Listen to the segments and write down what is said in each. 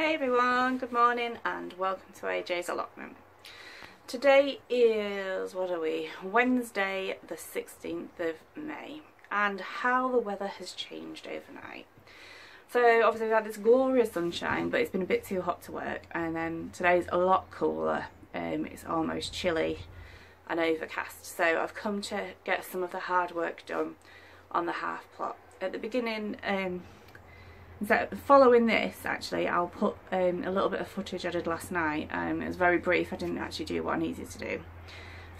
Hi everyone, good morning and welcome to AJ's allotment. Today is, what are we, Wednesday the 16th of May, and how the weather has changed overnight. So obviously we've had this glorious sunshine, but it's been a bit too hot to work, and then today's a lot cooler. It's almost chilly and overcast, so I've come to get some of the hard work done on the half plot. At the beginning, so following this, actually, I'll put a little bit of footage I did last night. It was very brief, I didn't actually do what I needed to do.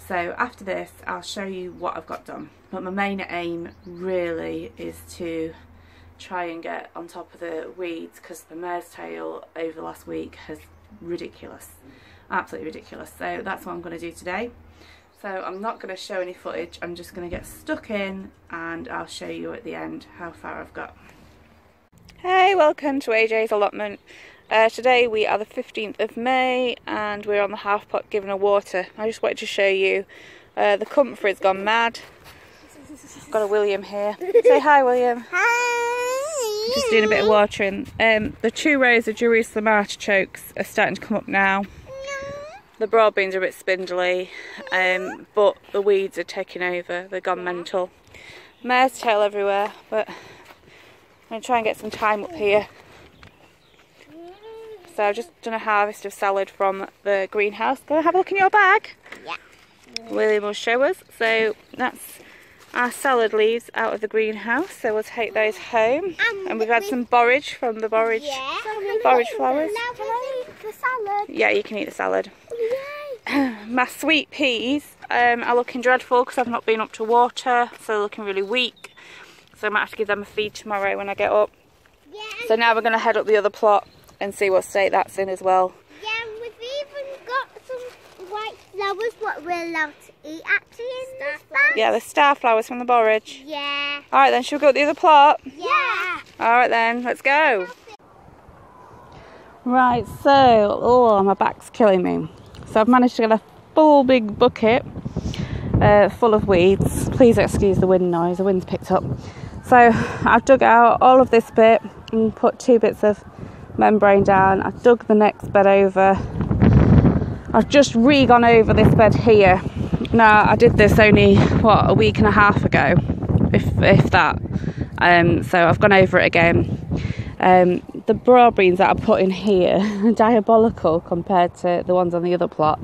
So after this, I'll show you what I've got done. But my main aim really is to try and get on top of the weeds, because the marestail over the last week has ridiculous, absolutely ridiculous. So that's what I'm going to do today. So I'm not going to show any footage, I'm just going to get stuck in and I'll show you at the end how far I've got. Hey, welcome to AJ's allotment. Today we are the 15th of May and we're on the half pot giving her water. I just wanted to show you the comfort's gone mad. I've got a William here. Say hi, William. Hi. Just doing a bit of watering. The 2 rows of Jerusalem artichokes are starting to come up now. The broad beans are a bit spindly, but the weeds are taking over. They've gone mental. Mare's tail everywhere, but I'm going to try and get some thyme up here. So I've just done a harvest of salad from the greenhouse. Go and have a look in your bag. Yeah. William will show us. So that's our salad leaves out of the greenhouse. So we'll take those home. And we've had some borage from the borage, borage flowers. Can I eat the salad? Yeah, you can eat the salad. My sweet peas are looking dreadful because I've not been up to water. So they're looking really weak. So I might have to give them a feed tomorrow when I get up. Yeah. So now we're going to head up the other plot and see what state that's in as well. Yeah, and we've even got some white flowers what we're allowed to eat actually in this bag. Yeah, the star flowers from the borage. Yeah. Alright then, shall we go up the other plot? Yeah. Alright then, let's go. Right, so, oh, my back's killing me. So I've managed to get a full big bucket full of weeds. Please excuse the wind noise, the wind's picked up. So I've dug out all of this bit and put 2 bits of membrane down. I've dug the next bed over. I've just gone over this bed here. Now I did this only, what, a week and a half ago, if that. So I've gone over it again. The broad beans that I put in here are diabolical compared to the ones on the other plot.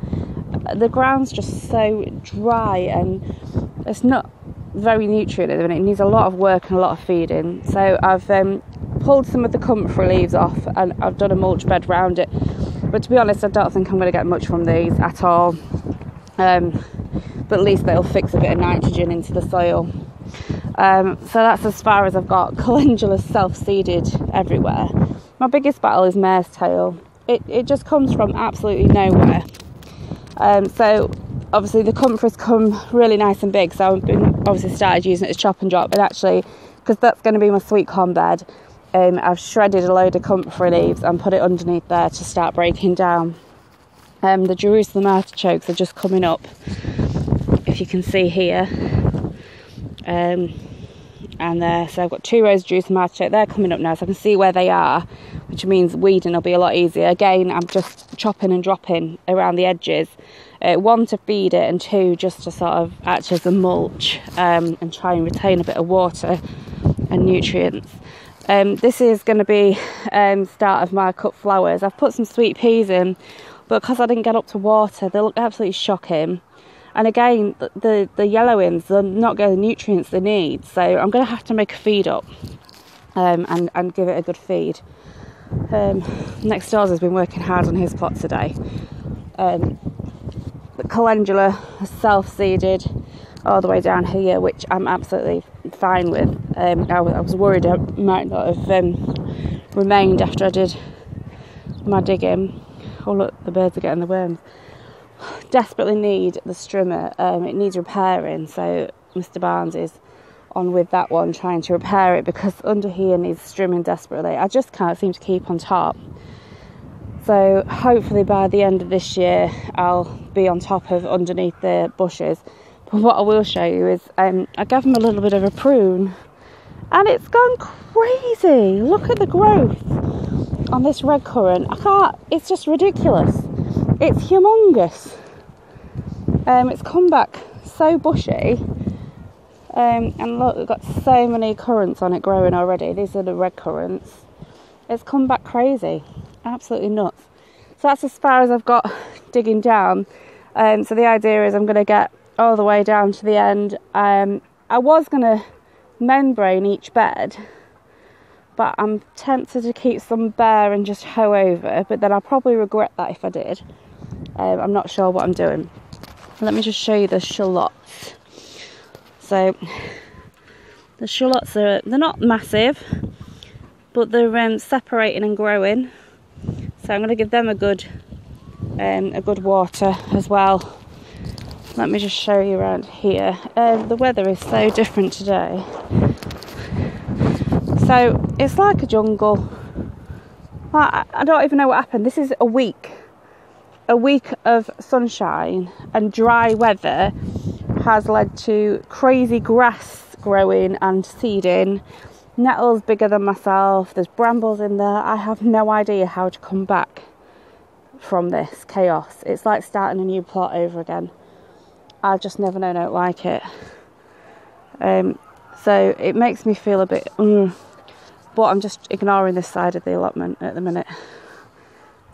The ground's just so dry and it's not very nutrient at the minute. It needs a lot of work and a lot of feeding. So I've pulled some of the comfrey leaves off and I've done a mulch bed round it. But to be honest, I don't think I'm going to get much from these at all. But at least they'll fix a bit of nitrogen into the soil. So that's as far as I've got. Calendula's self-seeded everywhere. My biggest battle is mare's tail. It just comes from absolutely nowhere. So obviously the comfrey's come really nice and big, so I've been obviously started using it as chop and drop, and actually, because that's going to be my sweetcorn bed, I've shredded a load of comfrey leaves and put it underneath there to start breaking down. The Jerusalem artichokes are just coming up, if you can see here, and there, so I've got 2 rows of Jerusalem artichoke, they're coming up now, so I can see where they are, which means weeding will be a lot easier. Again, I'm just chopping and dropping around the edges, 1 to feed it and 2 just to sort of act as a mulch and try and retain a bit of water and nutrients. This is going to be start of my cut flowers. I've put some sweet peas in, but because I didn't get up to water, they look absolutely shocking. And again, the yellowings, they're not getting the nutrients they need, so I'm going to have to make a feed up and give it a good feed. Next doors has been working hard on his plot today. The calendula has self-seeded all the way down here, which I'm absolutely fine with. I was worried it might not have remained after I did my digging. Oh look, the birds are getting the worms. Desperately need the strimmer. It needs repairing, so Mr. Barnes is on with that one, trying to repair it, because under here needs strimming desperately. I just can't seem to keep on top. So hopefully by the end of this year I'll be on top of underneath the bushes. But what I will show you is I gave them a little bit of a prune and it's gone crazy. Look at the growth on this red currant. I can't, it's just ridiculous. It's humongous. It's come back so bushy. And look, we've got so many currants on it growing already. These are the red currants. It's come back crazy. Absolutely nuts. So that's as far as I've got digging down. So the idea is I'm going to get all the way down to the end. I was going to membrane each bed, but I'm tempted to keep some bare and just hoe over, but then I'll probably regret that if I did. I'm not sure what I'm doing. Let me just show you the shallots. So the shallots they're not massive, but they're separating and growing. So I'm going to give them a good water as well. Let me just show you around here. The weather is so different today. So it's like a jungle. I don't even know what happened. This is a week of sunshine and dry weather has led to crazy grass growing and seeding. Nettles bigger than myself. There's brambles in there. I have no idea how to come back from this chaos. It's like starting a new plot over again. I've just never known I don't like it. So it makes me feel a bit but I'm just ignoring this side of the allotment at the minute.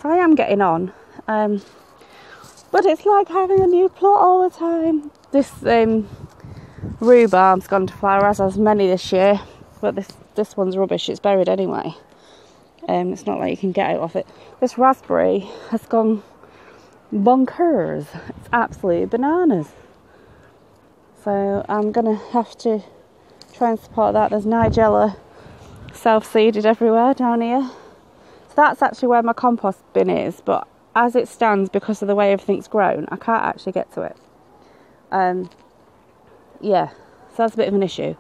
So I am getting on. But it's like having a new plot all the time. This rhubarb's gone to flower, as has many this year. But this one's rubbish, it's buried anyway. It's not like you can get out of it. This raspberry has gone bonkers. It's absolutely bananas. So I'm going to have to try and support that. There's Nigella self-seeded everywhere down here. So that's actually where my compost bin is, but as it stands, because of the way everything's grown, I can't actually get to it. Yeah, so that's a bit of an issue.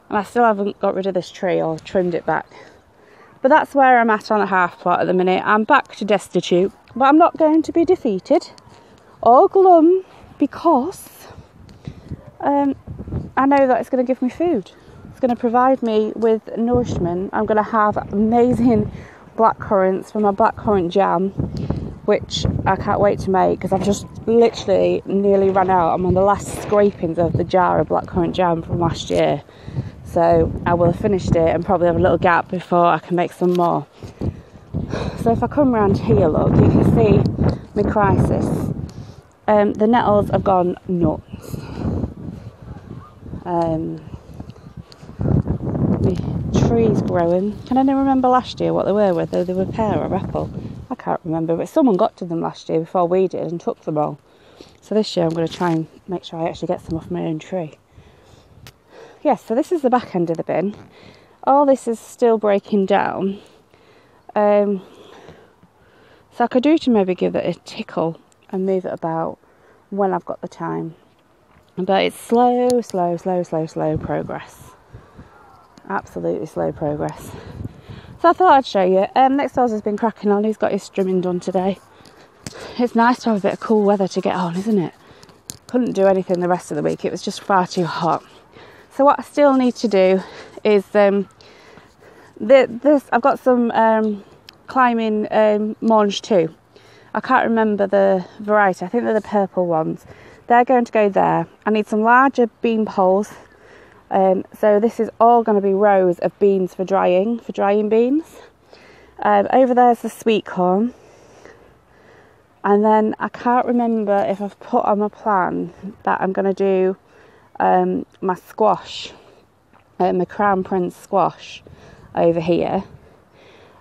And I still haven't got rid of this tree or trimmed it back. But that's where I'm at on a half plot at the minute. I'm back to destitute, but I'm not going to be defeated or glum, because I know that it's going to give me food. It's going to provide me with nourishment. I'm going to have amazing black currants for my black currant jam, which I can't wait to make, because I've just literally nearly run out. I'm on the last scrapings of the jar of blackcurrant jam from last year. So I will have finished it and probably have a little gap before I can make some more. So if I come round here, look, you can see my crisis. The nettles have gone nuts. The trees growing. Can anyone remember last year what they were, whether they were pear or apple? I can't remember, but someone got to them last year before we did and took them all. So this year I'm going to try and make sure I actually get some off my own tree. Yes, so this is the back end of the bin. All this is still breaking down. So I could do to maybe give it a tickle and move it about when I've got the time. But it's slow progress. Absolutely slow progress. So I thought I'd show you. Next doors has been cracking on. He's got his trimming done today. It's nice to have a bit of cool weather to get on, isn't it? Couldn't do anything the rest of the week. It was just far too hot. So what I still need to do is this. I've got some climbing mange too. I can't remember the variety. I think they're the purple ones. They're going to go there. I need some larger bean poles. So this is all going to be rows of beans for drying beans. Over there's the sweet corn. And then I can't remember if I've put on my plan that I'm going to do my squash, my Crown Prince squash over here.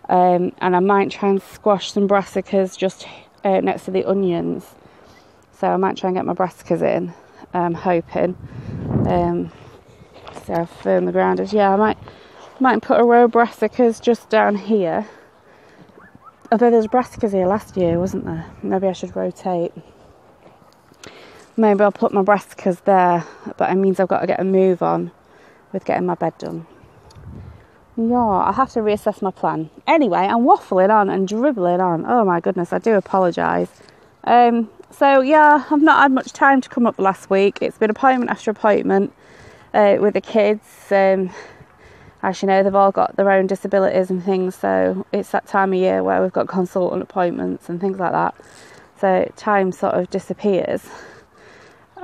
And I might try and squash some brassicas just next to the onions. So I might try and get my brassicas in, I'm hoping. So how firm the ground is. Yeah, I might put a row of brassicas just down here. Although there's brassicas here last year, wasn't there? Maybe I should rotate. Maybe I'll put my brassicas there, but it means I've got to get a move on with getting my bed done. Yeah, I'll have to reassess my plan. Anyway, I'm waffling on and dribbling on. Oh my goodness, I do apologise. So yeah, I've not had much time to come up last week. It's been appointment after appointment with the kids. as you know, they've all got their own disabilities and things, so it's that time of year where we've got consultant appointments and things like that, so time sort of disappears.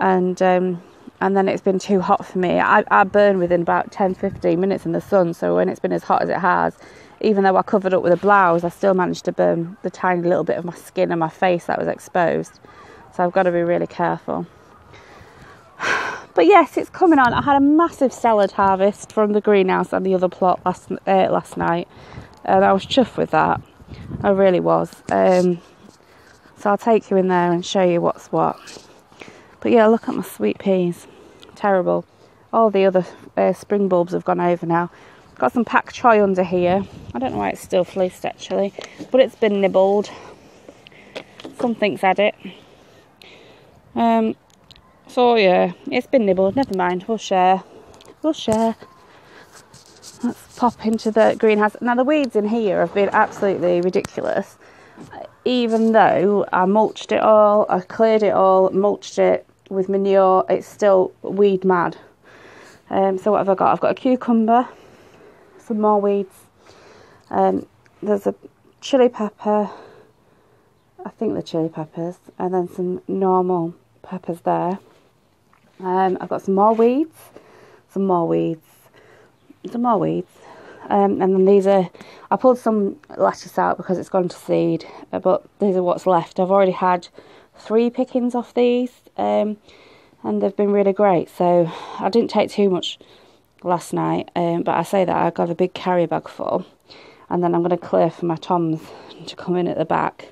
And then it's been too hot for me. I burn within about 10-15 minutes in the sun, so when it's been as hot as it has, even though I covered up with a blouse, I still managed to burn the tiny little bit of my skin and my face that was exposed, so I've got to be really careful. But yes, it's coming on. I had a massive salad harvest from the greenhouse and the other plot last night, and I was chuffed with that. I really was. So I'll take you in there and show you what's what. But yeah, look at my sweet peas. Terrible. All the other spring bulbs have gone over now. Got some pak choi under here. I don't know why it's still fleeced actually, but it's been nibbled. Something's had it. So yeah, it's been nibbled. Never mind, we'll share. Let's pop into the greenhouse. Now the weeds in here have been absolutely ridiculous. Even though I mulched it all, I cleared it all, mulched it with manure, it's still weed mad. So what have I got? I've got a cucumber, some more weeds. There's a chili pepper, I think they're chili peppers, and then some normal peppers there. I've got some more weeds, and then these are, I pulled some lettuce out because it's gone to seed, but these are what's left. I've already had 3 pickings off these, and they've been really great, so I didn't take too much last night, but I say that I got a big carrier bag full, and then I'm going to clear for my toms to come in at the back.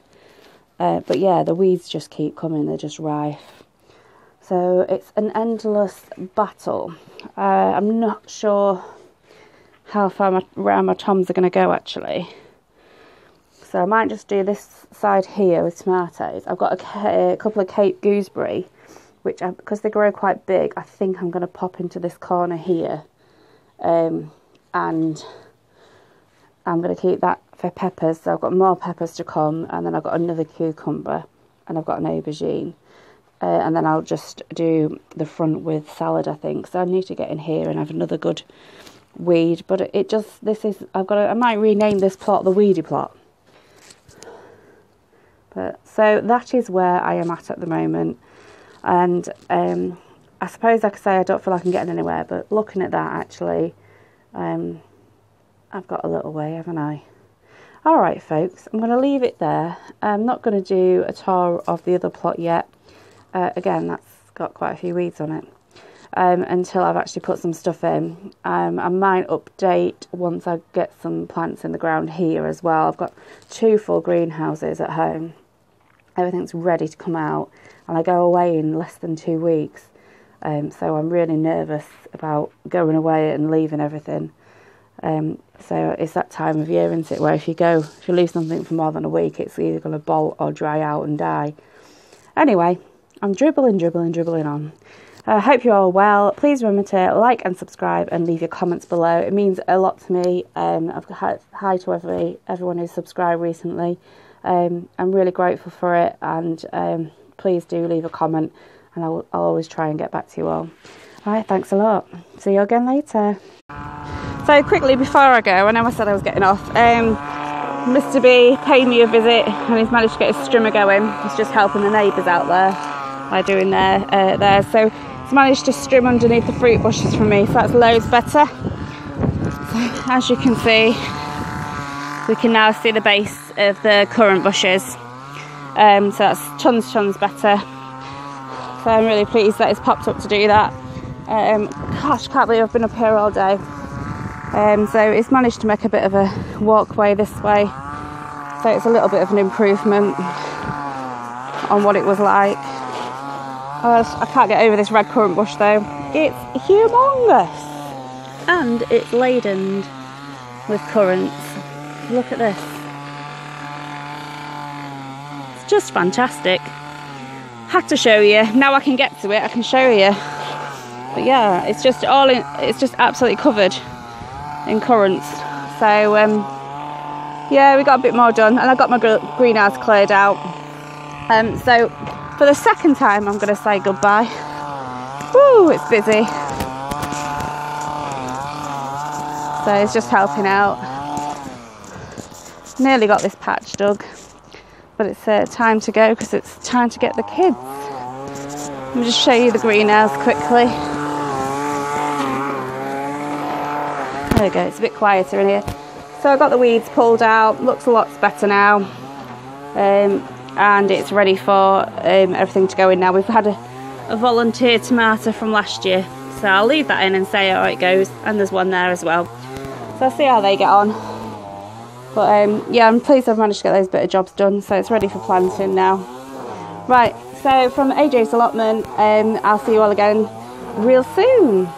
But yeah, the weeds just keep coming, they're just rife. So it's an endless battle. I'm not sure how far around my toms are going to go actually. So I might just do this side here with tomatoes. I've got a couple of Cape gooseberry, which because they grow quite big, I think I'm going to pop into this corner here. And I'm going to keep that for peppers. So I've got more peppers to come, and then I've got another cucumber, and I've got an aubergine. And then I'll just do the front with salad, I think. So I need to get in here and have another good weed. But I might rename this plot the weedy plot. But so that is where I am at the moment. And I suppose I could say I don't feel like I'm getting anywhere. But looking at that, actually, I've got a little way, haven't I? All right, folks, I'm going to leave it there. I'm not going to do a tour of the other plot yet. Again, that's got quite a few weeds on it, until I've actually put some stuff in. I might update once I get some plants in the ground here as well. I've got 2 full greenhouses at home. Everything's ready to come out, and I go away in less than 2 weeks. So I'm really nervous about going away and leaving everything. So it's that time of year, isn't it, where if you leave something for more than a week, it's either going to bolt or dry out and die. Anyway, I'm dribbling on. I hope you're all well. Please remember to like and subscribe and leave your comments below. It means a lot to me. I've got hi to everyone who's subscribed recently. I'm really grateful for it, and please do leave a comment, and I'll always try and get back to you all. Alright, thanks a lot. See you again later. So quickly before I go, I know I said I was getting off. Mr. B paid me a visit, and he's managed to get his strimmer going. He's just helping the neighbours out there by doing there. So he's managed to strim underneath the fruit bushes for me, so that's loads better. So as you can see, we can now see the base of the currant bushes. So that's tons better. So I'm really pleased that he's popped up to do that. Gosh, can't believe I've been up here all day. So it's managed to make a bit of a walkway this way, so it's a little bit of an improvement on what it was like. I can't get over this red currant bush though. It's humongous, and it's laden with currants. Look at this, it's just fantastic. Had to show you. Now I can get to it, I can show you. But yeah, it's just absolutely covered in currants. So yeah, we got a bit more done, and I got my greenhouse cleared out. So for the second time I'm going to say goodbye. Woo, it's busy. So he's just helping out. Nearly got this patch dug, but it's time to go because it's time to get the kids. Let me just show you the greenhouse quickly. There we go, it's a bit quieter in here. So I got the weeds pulled out, looks a lot better now, and it's ready for everything to go in now. We've had a volunteer tomato from last year, so I'll leave that in and see how it goes, and there's one there as well. So I'll see how they get on. But yeah, I'm pleased I've managed to get those bit of jobs done, so it's ready for planting now. Right, so from AJ's allotment, I'll see you all again real soon.